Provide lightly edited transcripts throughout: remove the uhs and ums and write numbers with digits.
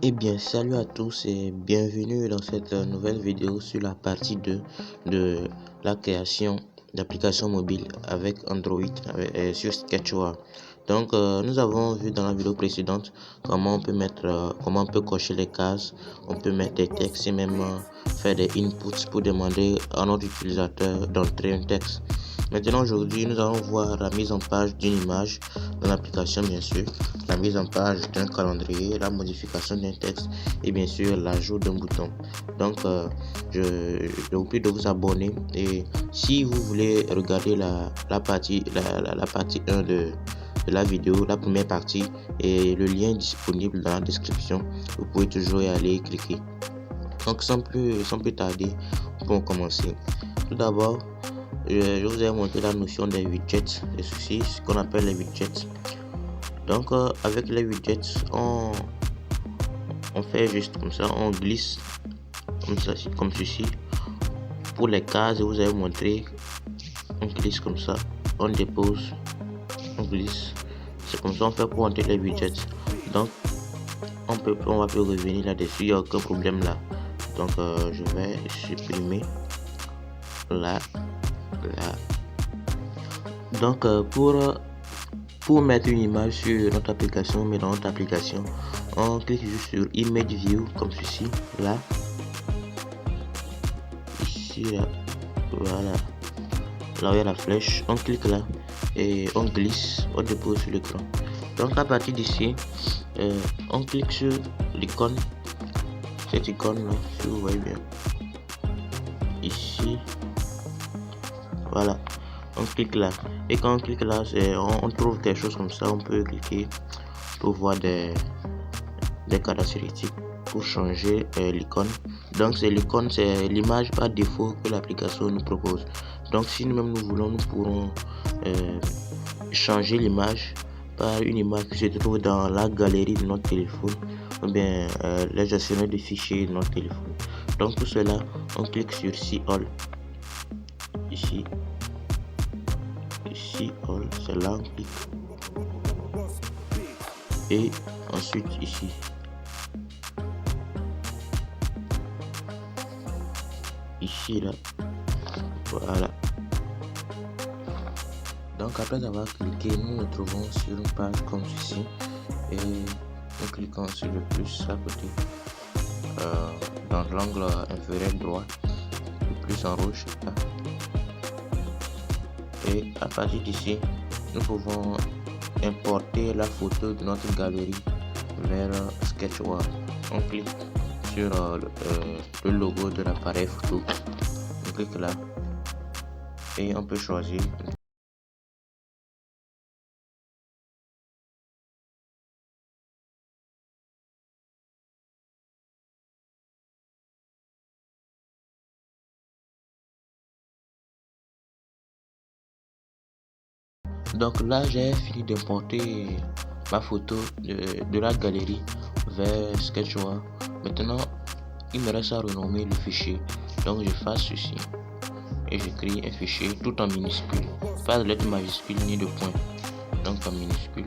Eh bien, salut à tous et bienvenue dans cette nouvelle vidéo sur la partie 2 de la création d'applications mobiles avec Android sur Sketchware. Donc, nous avons vu dans la vidéo précédente comment on peut comment on peut cocher les cases, on peut mettre des textes et même faire des inputs pour demander à notre utilisateur d'entrer un texte. Maintenant, aujourd'hui, nous allons voir la mise en page d'une image dans l'application, bien sûr, la mise en page d'un calendrier, la modification d'un texte et bien sûr l'ajout d'un bouton. Donc, je vous prie de vous abonner et si vous voulez regarder la partie 1 de la vidéo, la première partie, et le lien est disponible dans la description, vous pouvez toujours y aller cliquer. Donc, sans plus tarder, pour commencer. Tout d'abord, je vous ai montré la notion des widgets, et ceci, ce qu'on appelle les widgets. Donc, avec les widgets, on fait juste comme ça, on glisse comme ceci. Pour les cases, je vous ai montré, on glisse comme ça, on dépose, on glisse. C'est comme ça on fait pour entrer les widgets. Donc, on va plus revenir là-dessus, il n'y a aucun problème là. Donc, je vais supprimer là. Donc, pour mettre une image sur notre application, mais dans notre application, on clique juste sur Image View comme ceci, là, ici, là, voilà, là où il y a la flèche, on clique là et on glisse, on dépose sur l'écran. Donc à partir d'ici, on clique sur l'icône, cette icône là, si vous voyez bien, ici, voilà. On clique là et quand on clique là, on trouve quelque chose comme ça. On peut cliquer pour voir des caractéristiques pour changer l'icône. Donc c'est l'icône, c'est l'image par défaut que l'application nous propose. Donc si nous-mêmes nous voulons, nous pourrons changer l'image par une image qui se trouve dans la galerie de notre téléphone ou bien les gestionnaires de fichiers de notre téléphone. Donc pour cela, on clique sur See All ici. Ici, c'est là, on clique. Et ensuite ici. Ici, là. Voilà. Donc après avoir cliqué, nous nous trouvons sur une page comme ceci. Et nous cliquons sur le plus à côté. Dans l'angle inférieur droit. Le plus en rouge, là. Et à partir d'ici, nous pouvons importer la photo de notre galerie vers Sketchware. On clique sur le logo de l'appareil photo. On clique là et on peut choisir. Donc là, j'ai fini d'importer ma photo de la galerie vers Sketchware. Maintenant, il me reste à renommer le fichier. Donc je fais ceci et j'écris un fichier tout en minuscule, pas de lettres majuscules ni de points. Donc en minuscule,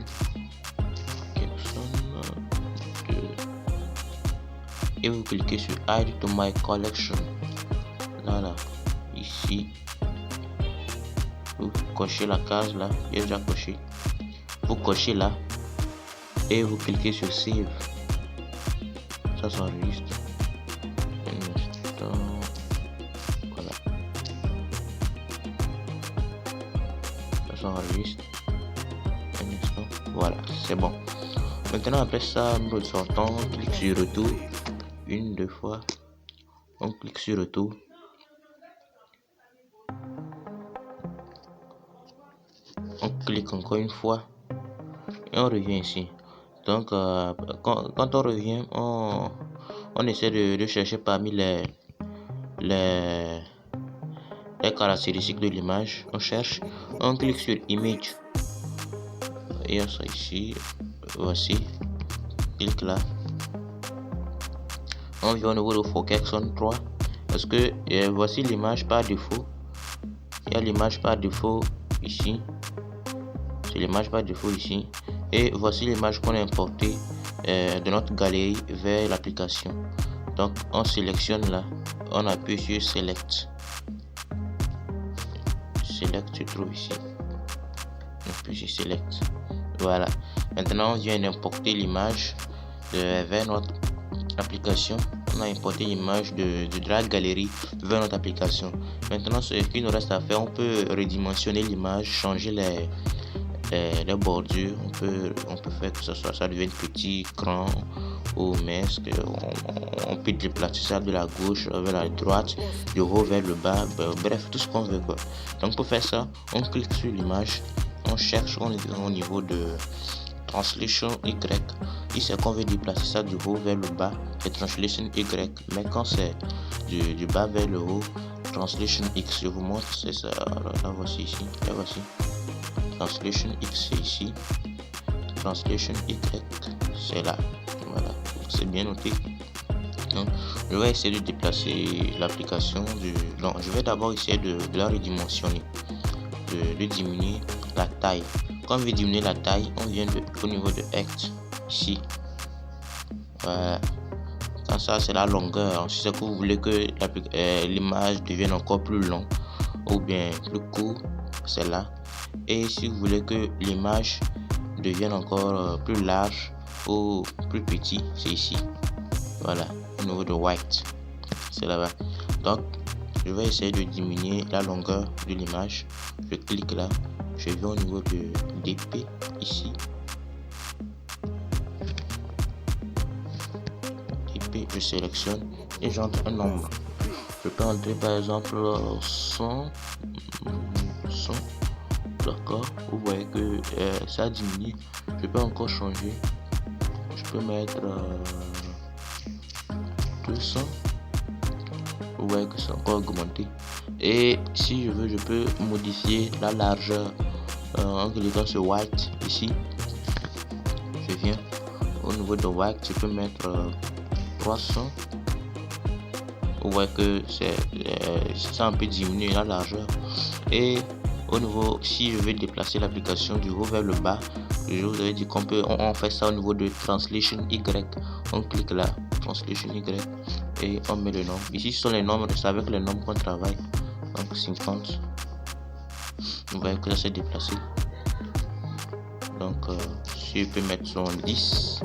et vous cliquez sur Add to my collection. Là, ici. Vous cochez la case là, j'ai déjà coché. Vous cochez là et vous cliquez sur Save. Ça s'enregistre. Un instant. Voilà. Ça s'enregistre. Un instant. Voilà, c'est bon. Maintenant après ça, nous ressortons. On clique sur Retour. Une, deux fois. On clique sur Retour. On clique encore une fois et on revient ici. Donc quand on revient, on essaie de chercher parmi les caractéristiques de l'image. On cherche, on clique sur Image et on sort ici. Voici, clique là. On vient au niveau de Focus 3 parce que voici l'image par défaut. Il y a l'image par défaut ici. C'est l'image par défaut ici. Et voici l'image qu'on a importée de notre galerie vers l'application. Donc on sélectionne là, on appuie sur Select. Select se trouve ici. On appuie sur Select. Voilà. Maintenant on vient d'importer l'image vers notre application. On a importé l'image de la galerie vers notre application. Maintenant ce qu'il nous reste à faire, on peut redimensionner l'image, changer les bordures. On peut faire que ça devienne petit, grand ou mince. On peut déplacer ça de la gauche vers la droite, du haut vers le bas, bref, tout ce qu'on veut, quoi. Donc pour faire ça, on clique sur l'image, on cherche au niveau de Translation Y. Ici qu'on veut déplacer ça du haut vers le bas, c'est Translation Y, mais quand c'est du bas vers le haut, Translation X. Je vous montre, c'est ça. Alors, là voici ici, là voici. Translation X c'est ici, Translation Y c'est là. Voilà, c'est bien noté. Donc je vais essayer de déplacer l'application donc je vais d'abord essayer de la redimensionner, de diminuer la taille. Quand on veut diminuer la taille, on vient au niveau de Act ici. Voilà. Quand ça c'est la longueur, si c'est que vous voulez que l'image devienne encore plus longue ou bien plus court, c'est là. Et si vous voulez que l'image devienne encore plus large ou plus petit, c'est ici. Voilà, au niveau de white, c'est là-bas. Donc je vais essayer de diminuer la longueur de l'image. Je clique là, je vais au niveau de DP ici. DP, je sélectionne et j'entre un nombre. Je peux entrer par exemple 100. D'accord, vous voyez que ça diminue. Je peux encore changer. Je peux mettre 200. Vous voyez que c'est encore augmenté. Et si je veux, je peux modifier la largeur en cliquant sur white ici. Je viens au niveau de white, je peux mettre 300. Vous voyez que ça un peu diminué la largeur. Et au niveau, si je veux déplacer l'application du haut vers le bas, je vous avais dit qu'on peut, on fait ça au niveau de Translation Y. On clique là, Translation Y, et on met le nombre. Ici, ce sont les nombres, c'est avec les nombres qu'on travaille. Donc 50. Vous voyez que ça s'est déplacé. Donc, si je peux mettre son 10,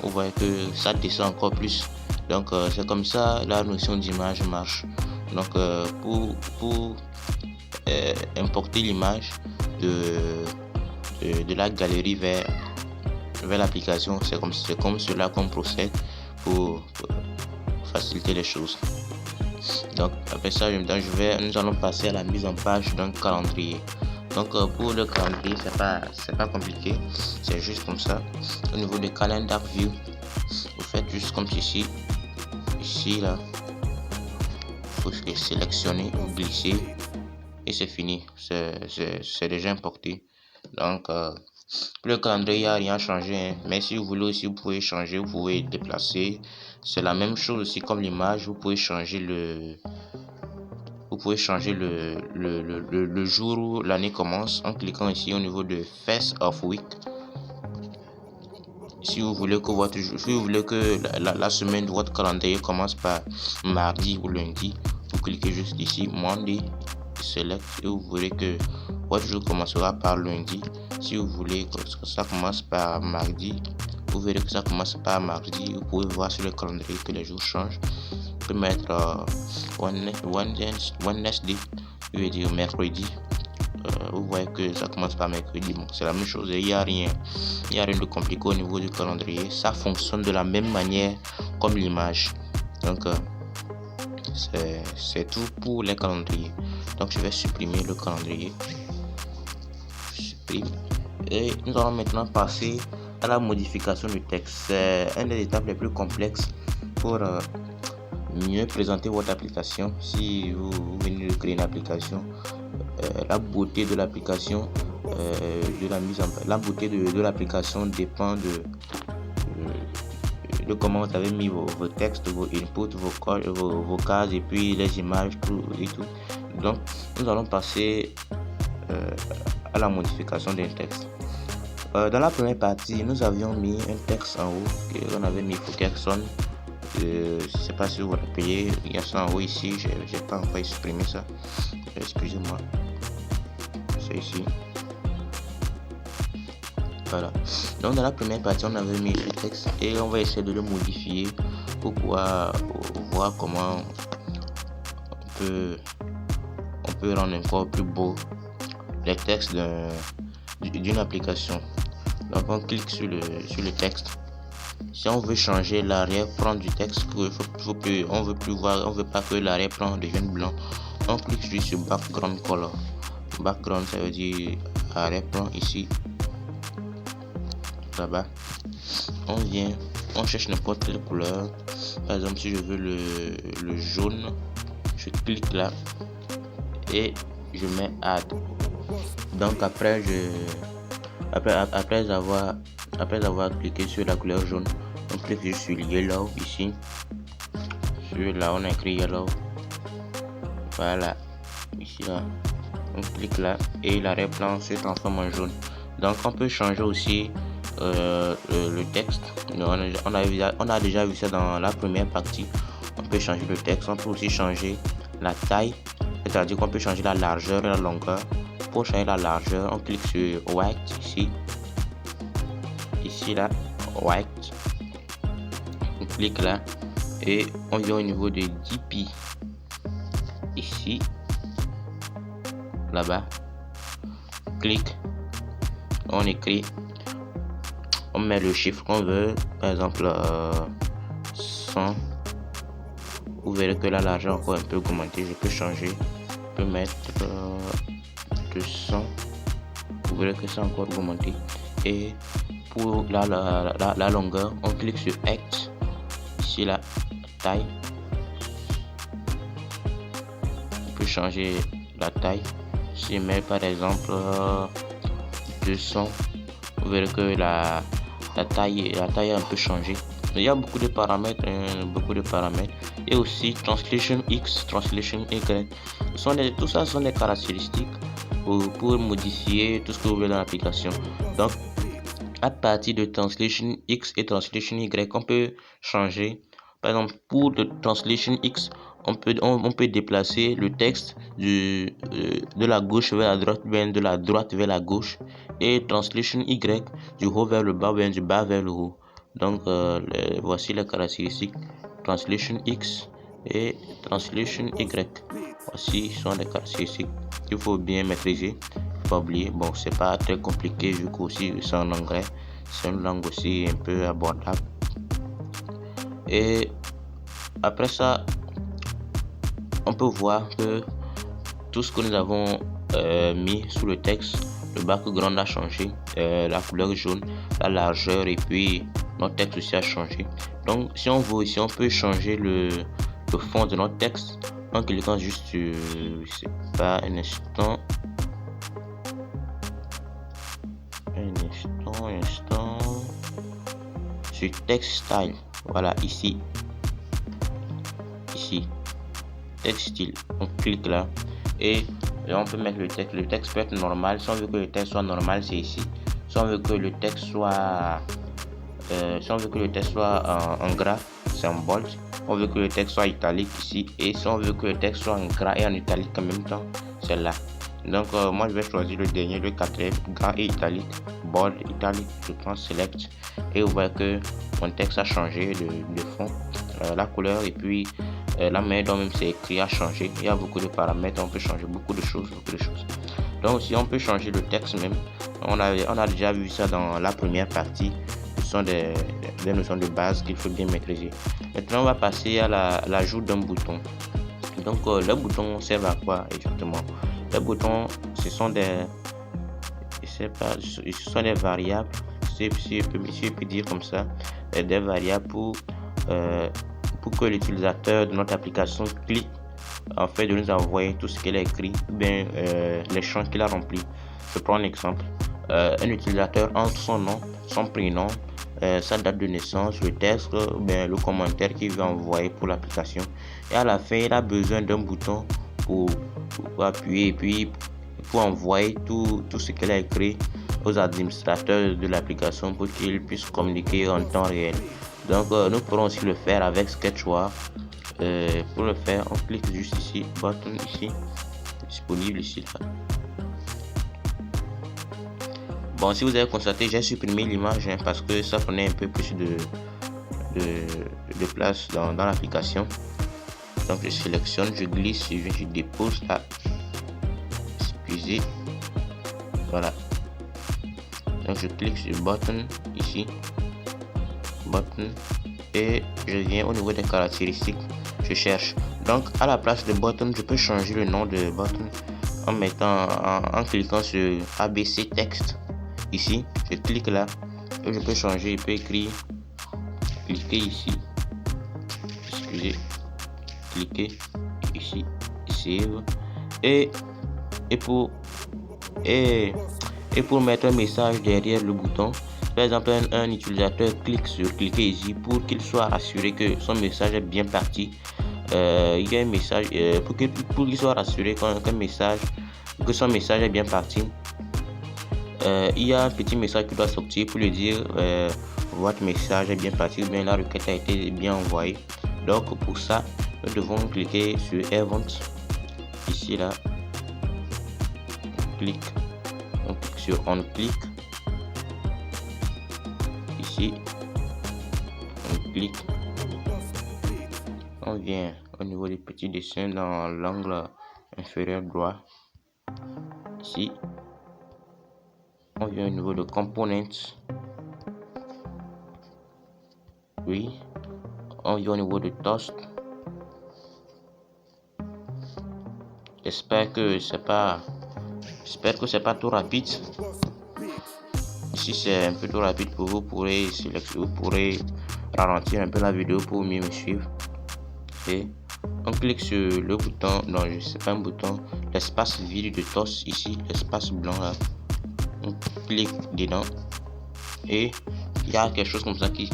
vous voyez que ça descend encore plus. Donc, c'est comme ça la notion d'image marche. Donc, pour importer l'image de la galerie vers l'application, c'est comme cela qu'on procède pour faciliter les choses. Donc après ça, nous allons passer à la mise en page d'un calendrier. Donc pour le calendrier, c'est pas compliqué, c'est juste comme ça. Au niveau de Calendar View, vous faites juste comme ceci. Ici là, il faut sélectionner, vous glissez et c'est fini. C'est déjà importé. Donc pour le calendrier, il n'y a rien changé, hein. Mais si vous voulez aussi, vous pouvez changer, vous pouvez déplacer. C'est la même chose aussi comme l'image. Vous pouvez changer le jour où l'année commence en cliquant ici au niveau de First of Week. Si vous voulez que la semaine de votre calendrier commence par mardi ou lundi, vous cliquez juste ici Monday, Select, et vous voulez que votre jour commencera par lundi. Si vous voulez que ça commence par mardi, vous verrez que ça commence par mardi. Vous pouvez voir sur le calendrier que les jours changent. Vous pouvez mettre Wednesday, je vais dire mercredi. Vous voyez que ça commence par mercredi. Bon, c'est la même chose, il n'y a rien de compliqué au niveau du calendrier. Ça fonctionne de la même manière comme l'image. Donc c'est tout pour les calendriers. Donc je vais supprimer le calendrier. Supprime. Et nous allons maintenant passer à la modification du texte. C'est une des étapes les plus complexes pour mieux présenter votre application. Si vous venez de créer une application, la beauté de l'application, la beauté de l'application dépend de comment vous avez mis vos textes, vos inputs, vos cases et puis les images, tout et tout. Donc nous allons passer à la modification d'un texte. Dans la première partie, nous avions mis un texte en haut qu'on avait mis Fokerson. Je ne sais pas si vous vous rappelez, il y a ça en haut ici, j'ai pas encore exprimé ça. Excusez-moi. C'est ici. Voilà. Donc dans la première partie, on avait mis le texte et on va essayer de le modifier pour pouvoir voir comment on peut rendre encore plus beau les textes d'une application. Donc on clique sur le texte. Si on veut changer l'arrière-plan du texte, on veut pas que l'arrière-plan devienne blanc, on clique juste sur background color. Background, ça veut dire arrière-plan ici, là-bas. On cherche n'importe quelle couleur. Par exemple, si je veux le jaune, je clique là et je mets add. Donc après avoir cliqué sur la couleur jaune, on clique juste sur yellow ici. Sur là on a écrit yellow. Voilà, ici là. On clique là et l'arrière-plan se transforme en jaune. Donc on peut changer aussi le texte. On a déjà vu ça dans la première partie. On peut changer le texte. On peut aussi changer la taille, c'est-à-dire qu'on peut changer la largeur et la longueur. Pour changer la largeur, on clique sur white ici là, white. On clique là et on vient au niveau de 10 pi ici, là-bas. Clique, on écrit, on met le chiffre qu'on veut, par exemple 100. Vous verrez que la largeur encore un peu augmentée. Je peux changer, je peux mettre 200. Vous verrez que c'est encore augmenté. Et pour la longueur, on clique sur X ici, la taille. On peut changer la taille. Si je mets par exemple 200, vous verrez que la taille a un peu changé. Il y a beaucoup de paramètres, et aussi translation X, translation Y. Tout ça sont des caractéristiques pour modifier tout ce que vous voulez dans l'application. Donc à partir de translation X et translation Y, on peut changer. Par exemple, pour le translation X, on peut déplacer le texte de la gauche vers la droite, bien de la droite vers la gauche, et translation Y du haut vers le bas, bien du bas vers le haut. Donc voici les caractéristiques translation X et translation Y. Voici sont les caractéristiques qu'il faut bien maîtriser. Pas oublier, bon, c'est pas très compliqué vu qu'aussi c'est en anglais, c'est une langue aussi un peu abordable. Et après ça, on peut voir que tout ce que nous avons mis sous le texte, le background a changé, la couleur jaune, la largeur, et puis notre texte aussi a changé. Donc si on veut ici, on peut changer le fond de notre texte en cliquant juste sur, je sais pas, un instant, sur text style. Voilà, ici text style, on clique là et on peut mettre le texte peut être normal. Si on veut que le texte soit normal, c'est ici. Si on veut que le texte soit en gras, c'est en bold. On veut que le texte soit italique ici, et si on veut que le texte soit en gras et en italique en même temps, c'est là. Donc moi je vais choisir le dernier, le quatrième, gras et italique, bold, italique. Je prends select et vous voyez que mon texte a changé de fond, la couleur, et puis la manière dont même c'est écrit a changé. Il y a beaucoup de paramètres, on peut changer beaucoup de choses. Donc si on peut changer le texte même, on a déjà vu ça dans la première partie. Ce sont des notions de base qu'il faut bien maîtriser. Maintenant on va passer à l'ajout d'un bouton. Donc le bouton sert à quoi exactement? Les boutons, ce sont des variables, si je peux dire comme ça, des variables pour que l'utilisateur de notre application clique en fait de nous envoyer tout ce qu'il a écrit, ou bien les champs qu'il a remplis. Je prends un exemple. Un utilisateur entre son nom, son prénom, sa date de naissance, le texte, bien le commentaire qu'il veut envoyer pour l'application, et à la fin il a besoin d'un bouton pour appuyer et puis pour envoyer tout ce qu'il a écrit aux administrateurs de l'application pour qu'ils puissent communiquer en temps réel. Donc nous pourrons aussi le faire avec Sketchware. Pour le faire, on clique juste ici, button ici, disponible ici là. Bon, si vous avez constaté, j'ai supprimé l'image parce que ça prenait un peu plus de place dans l'application. Donc je sélectionne, je glisse, je dépose là, excusez, voilà. Donc je clique sur button ici, button, et je viens au niveau des caractéristiques, je cherche. Donc à la place de button, je peux changer le nom de button en mettant en cliquant sur ABC texte ici. Je clique là et je peux changer, je peux écrire, cliquer ici, excusez, cliquer ici, save, et pour mettre un message derrière le bouton. Par exemple, un utilisateur cliquer ici pour qu'il soit rassuré que son message est bien parti. Il y a un message pour qu'il soit rassuré que son message est bien parti. Il y a un petit message qui doit sortir pour lui dire votre message est bien parti, ou bien la requête a été bien envoyée. Donc pour ça, nous devons cliquer sur Event ici là. On clique sur On click ici, on clique, on vient au niveau des petits dessins dans l'angle inférieur droit ici, on vient au niveau de Components, oui, on vient au niveau de Toast. J'espère que c'est pas trop rapide. Si c'est un peu trop rapide pour vous, vous pourrez ralentir un peu la vidéo pour mieux me suivre. Et on clique sur le bouton, non, je sais pas, un bouton, l'espace vide de Toast ici, l'espace blanc là. On clique dedans et il y a quelque chose comme ça qui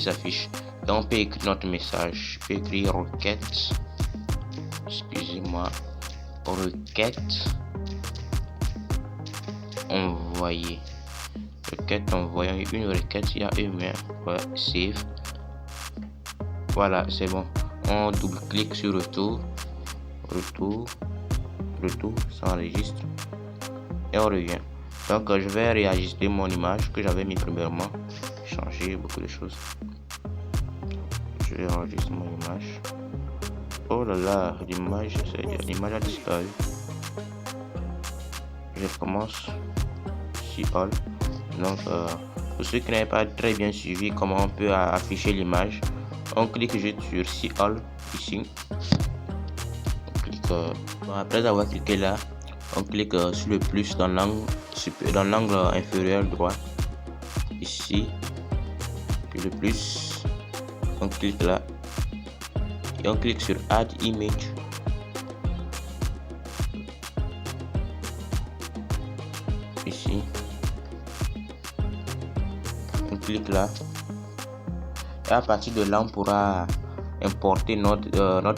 s'affiche. Donc on peut écrire notre message. Je peux écrire requête, excusez-moi, requête envoyée. Requête envoyée, une requête, il y a une main, ouais, save. Voilà, c'est bon. On double-clique sur retour, ça enregistre et on revient. Donc je vais réajuster mon image que j'avais mis premièrement, changer beaucoup de choses. Je vais enregistrer mon image. Oh là là, l'image a disparu. Je commence si all. Donc pour ceux qui n'avaient pas très bien suivi comment on peut afficher l'image, on clique juste sur See All ici. On clique, après avoir cliqué là, on clique sur le plus dans l'angle inférieur droit ici, puis le plus, on clique là et on clique sur Add Image ici, on clique là et à partir de là on pourra importer notre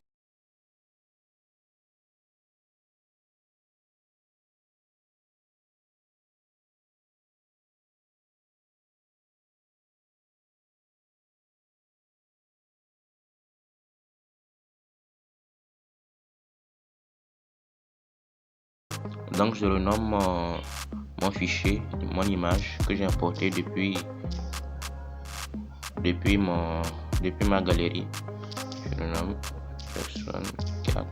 donc je renomme mon fichier, mon image que j'ai importé depuis ma galerie. Je le nomme personne 4,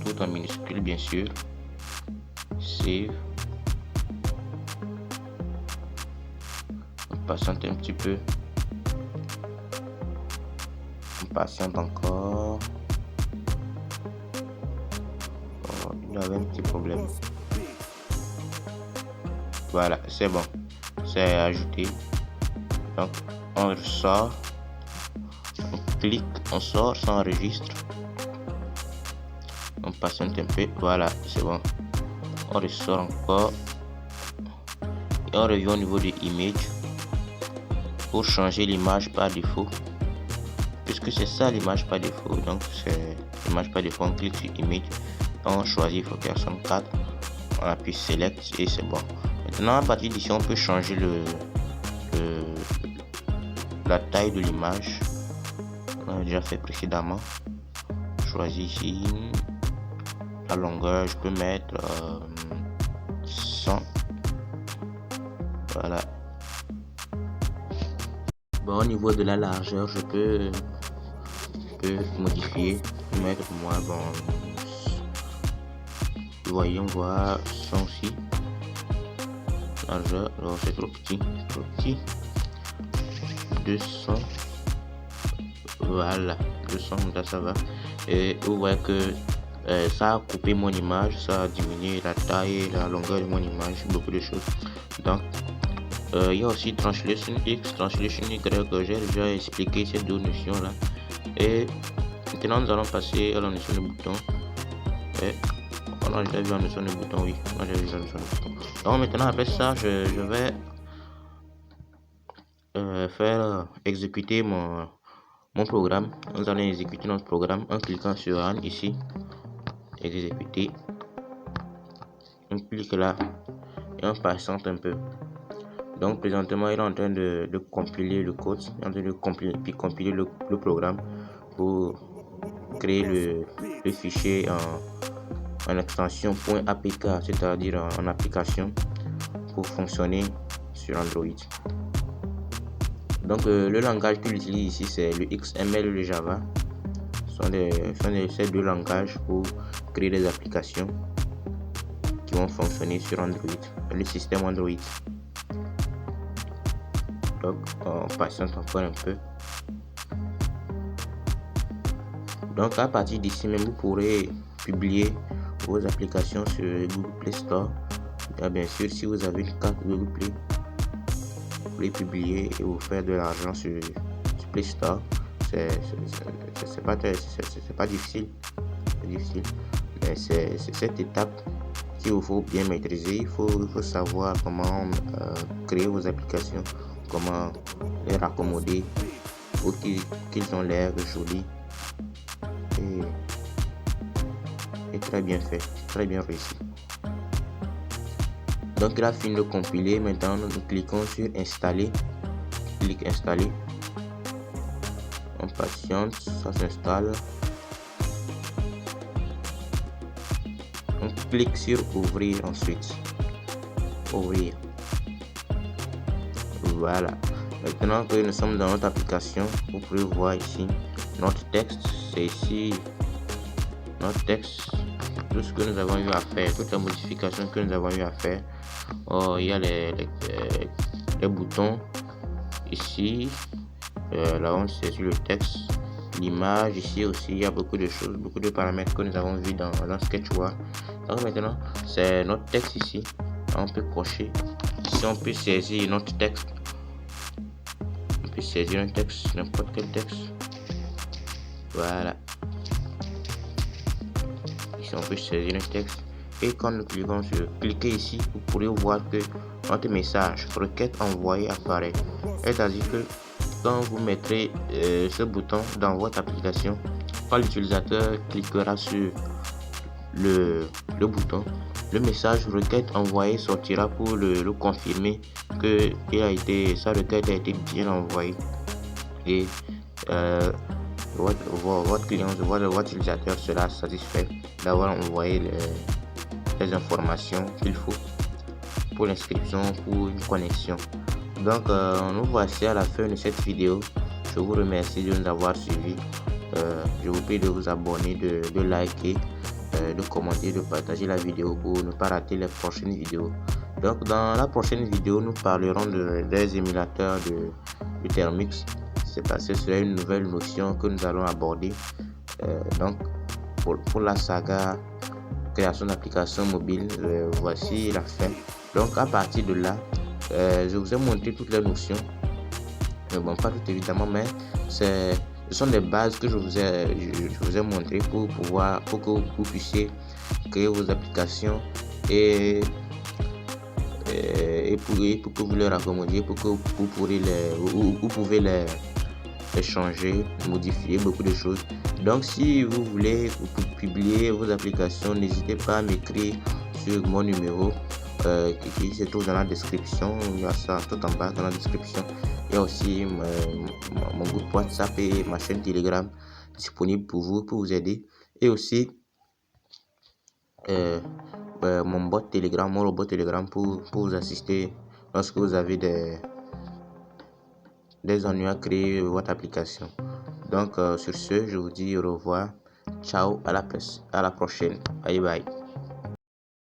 tout en minuscule bien sûr. Save. On patiente un petit peu. On patiente encore. Oh, il y avait un petit problème. Voilà, c'est bon. C'est ajouté. Donc on ressort, on clique, on sort, ça enregistre. On patiente un peu, voilà, c'est bon. On ressort encore et on revient au niveau de image pour changer l'image par défaut, puisque c'est ça l'image par défaut. Donc c'est l'image par défaut. On clique sur image, on choisit Focus 4, on appuie select et c'est bon. Maintenant, à partir d'ici, on peut changer la taille de l'image. On a déjà fait précédemment. Je choisis ici la longueur, je peux mettre 100. Voilà. Bon, au niveau de la largeur, je peux modifier, mettre moi, bon, vous voyez, on voit 100 aussi. Largeur, alors c'est trop petit, 200. Voilà, 200, là ça va. Et vous voyez que ça a coupé mon image, ça a diminué la taille et la longueur de mon image, beaucoup de choses. Donc il y a aussi Translation X, Translation Y, que j'ai déjà expliqué ces deux notions là. Et maintenant nous allons passer à la notion de bouton. Et on a déjà vu la notion de bouton, oui, on a déjà vu la notion de bouton. Donc maintenant après ça, je vais faire exécuter mon programme. Nous allons exécuter notre programme en cliquant sur Run ici, exécuter. On clique là et on patiente un peu. Donc présentement il est en train de compiler le code, il est en train de compiler le programme pour créer le fichier en extension .apk, c'est-à-dire en application pour fonctionner sur Android. Donc le langage qu'il utilise ici c'est le XML et le Java. Ce sont ces deux langages pour créer des applications qui vont fonctionner sur Android, le système Android. Donc on patiente encore un peu. Donc à partir d'ici même vous pourrez publier vos applications sur Google Play Store. Et bien sûr si vous avez une carte Google Play, vous pouvez publier et vous faire de l'argent sur Play Store. C'est pas difficile, mais c'est cette étape qu'il vous faut bien maîtriser. Il faut savoir comment créer vos applications, comment les raccommoder pour qu'ils ont l'air jolis et très bien fait, très bien réussi. Donc il a fini de compiler. Maintenant nous cliquons sur installer, clique installer, on patiente, ça s'installe, on clique sur ouvrir ensuite, ouvrir. Voilà, maintenant que nous sommes dans notre application, vous pouvez voir ici notre texte, c'est ici notre texte, tout ce que nous avons eu à faire, toutes les modifications que nous avons eu à faire. Il y a les boutons ici, là on c'est sur le texte, l'image ici aussi, il y a beaucoup de choses, beaucoup de paramètres que nous avons vu dans Sketchware. Donc maintenant c'est notre texte ici, on peut cocher ici, on peut saisir notre texte, on peut saisir un texte, n'importe quel texte. Voilà, ici on peut saisir un texte. Et quand nous cliquons sur cliquer ici, vous pourrez voir que notre message requête envoyée apparaît. C'est-à-dire que quand vous mettrez ce bouton dans votre application, quand l'utilisateur cliquera sur le bouton, le message requête envoyée sortira pour le confirmer que sa requête a été bien envoyée. Et votre client, votre utilisateur sera satisfait d'avoir envoyé les informations qu'il faut pour l'inscription, pour une connexion. Donc nous voici à la fin de cette vidéo. Je vous remercie de nous avoir suivis. Je vous prie de vous abonner, de liker, de commenter, de partager la vidéo pour ne pas rater les prochaines vidéos. Donc dans la prochaine vidéo, nous parlerons des émulateurs de Thermux. C'est parce que c'est une nouvelle notion que nous allons aborder. Donc pour la saga création d'applications mobiles, voici la fin. Donc à partir de là, je vous ai montré toutes les notions, bon pas toutes évidemment, mais ce sont des bases que je vous ai montré pour que vous puissiez créer vos applications et pour que vous les raccomodiez, pour que vous pouvez les changer, modifier beaucoup de choses. Donc si vous voulez publier vos applications, n'hésitez pas à m'écrire sur mon numéro qui se trouve dans la description. Il y a ça tout en bas dans la description. Il y a aussi mon groupe WhatsApp et ma chaîne Telegram disponible pour vous aider. Et aussi mon bot Telegram, mon robot Telegram pour vous assister lorsque vous avez des ennuis à créer votre application. Donc sur ce, je vous dis au revoir. Ciao, à la prochaine. Bye bye.